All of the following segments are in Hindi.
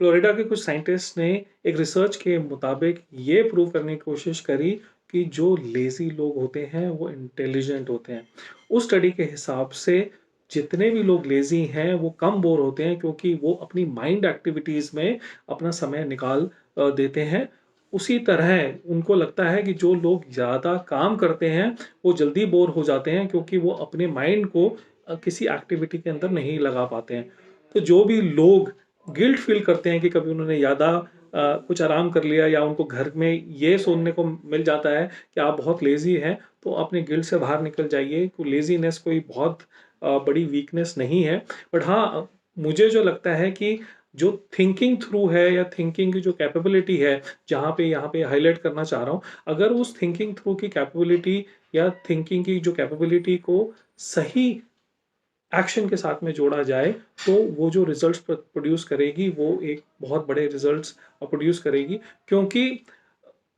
फ्लोरिडा के कुछ साइंटिस्ट ने एक रिसर्च के मुताबिक ये प्रूव करने की कोशिश करी कि जो लेज़ी लोग होते हैं वो इंटेलिजेंट होते हैं। उस स्टडी के हिसाब से जितने भी लोग लेज़ी हैं वो कम बोर होते हैं क्योंकि वो अपनी माइंड एक्टिविटीज़ में अपना समय निकाल देते हैं। उसी तरह उनको लगता है कि जो लोग ज़्यादा काम करते हैं वो जल्दी बोर हो जाते हैं क्योंकि वो अपने माइंड को किसी एक्टिविटी के अंदर नहीं लगा पाते हैं। तो जो भी लोग गिल्ट फील करते हैं कि कभी उन्होंने ज़्यादा कुछ आराम कर लिया या उनको घर में ये सुनने को मिल जाता है कि आप बहुत लेज़ी हैं, तो अपने गिल्ट से बाहर निकल जाइए। को लेज़ीनेस कोई बहुत बड़ी वीकनेस नहीं है। बट हाँ, मुझे जो लगता है कि जो थिंकिंग थ्रू है या थिंकिंग की जो कैपेबिलिटी है, जहाँ पे यहाँ पे हाइलाइट करना चाह रहा हूँ, अगर उस थिंकिंग थ्रू की कैपेबिलिटी या थिंकिंग की जो कैपेबिलिटी को सही एक्शन के साथ में जोड़ा जाए, तो वो जो रिज़ल्ट्स प्रोड्यूस करेगी, वो एक बहुत बड़े रिज़ल्ट्स प्रोड्यूस करेगी। क्योंकि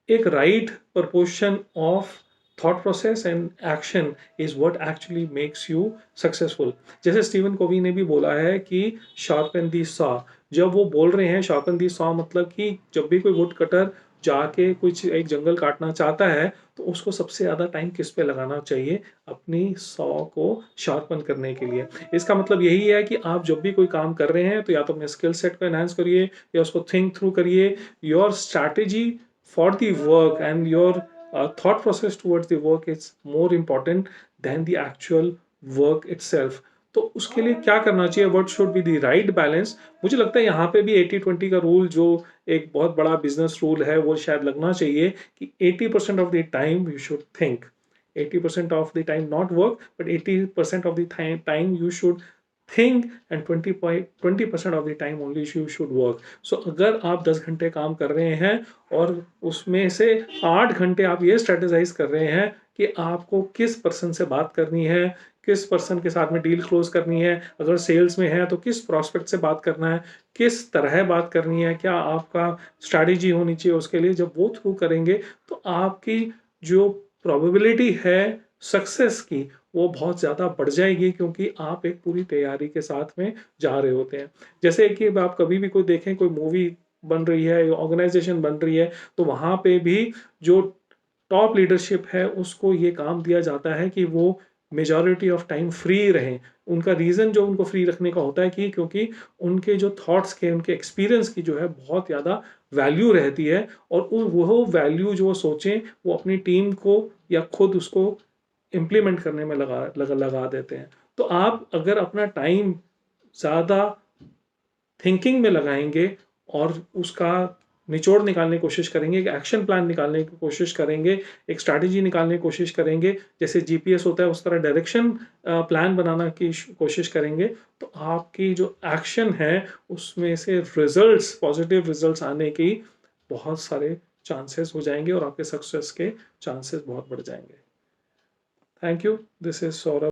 एक right proportion of thought process and action is what actually makes you successful. जैसे स्टीवन कोवी ने भी बोला है कि शार्पन द सॉ। जब वो बोल रहे हैं शार्पन द सॉ मतलब कि जब भी कोई वुड कटर जाके कुछ एक जंगल काटना चाहता है, तो उसको सबसे ज़्यादा टाइम किस पे लगाना चाहिए? अपनी सॉ को शार्पन करने के लिए। इसका मतलब यही है कि आप जब भी कोई काम कर रहे हैं, तो या तो अपने स्किल सेट को एनहांस करिए या उसको थिंक थ्रू करिए। Your strategy for the work and your thought process towards the work is more important than the actual work itself. तो उसके लिए क्या करना चाहिए? What should be the right balance? मुझे लगता है यहाँ पे भी 80-20 का रूल जो एक बहुत बड़ा बिजनेस रूल है वो शायद लगना चाहिए कि 80% of the time you should think, 80% of the time not work, but 80% of the time you should think and 20% of the time only you should work. So अगर आप 10 घंटे काम कर रहे हैं और उसमें से 8 घंटे आप ये स्ट्रेटेजाइज कर रहे हैं कि आपको किस पर्सन से बात करनी है, किस पर्सन के साथ में डील क्लोज करनी है, अगर सेल्स में है तो किस प्रॉस्पेक्ट से बात करना है, किस तरह बात करनी है, क्या आपका स्ट्रैटेजी होनी चाहिए उसके लिए। जब वो थ्रू करेंगे तो आपकी जो प्रोबेबिलिटी है सक्सेस की वो बहुत ज़्यादा बढ़ जाएगी क्योंकि आप एक पूरी तैयारी के साथ में जा रहे होते हैं। जैसे कि आप कभी भी कोई देखें, कोई मूवी बन रही है, ऑर्गेनाइजेशन बन रही है, तो वहाँ पे भी जो टॉप लीडरशिप है उसको ये काम दिया जाता है कि वो मेजॉरिटी ऑफ टाइम फ्री रहें। उनका रीज़न जो उनको फ्री रखने का होता है कि क्योंकि उनके जो थॉट्स के, उनके एक्सपीरियंस की जो है बहुत ज़्यादा वैल्यू रहती है और वो वैल्यू जो वो सोचें वो अपनी टीम को या खुद उसको इम्प्लीमेंट करने में लगा देते हैं। तो आप अगर अपना टाइम ज़्यादा थिंकिंग में लगाएंगे और उसका निचोड़ निकालने की कोशिश करेंगे, एक एक्शन प्लान निकालने की कोशिश करेंगे, एक स्ट्रैटेजी निकालने की कोशिश करेंगे, जैसे जीपीएस होता है उस तरह डायरेक्शन प्लान बनाना की कोशिश करेंगे, तो आपकी जो एक्शन है उसमें से रिजल्ट्स, पॉजिटिव रिजल्ट्स आने की बहुत सारे चांसेस हो जाएंगे और आपके सक्सेस के चांसेस बहुत बढ़ जाएंगे। Thank you. This is Saurabh.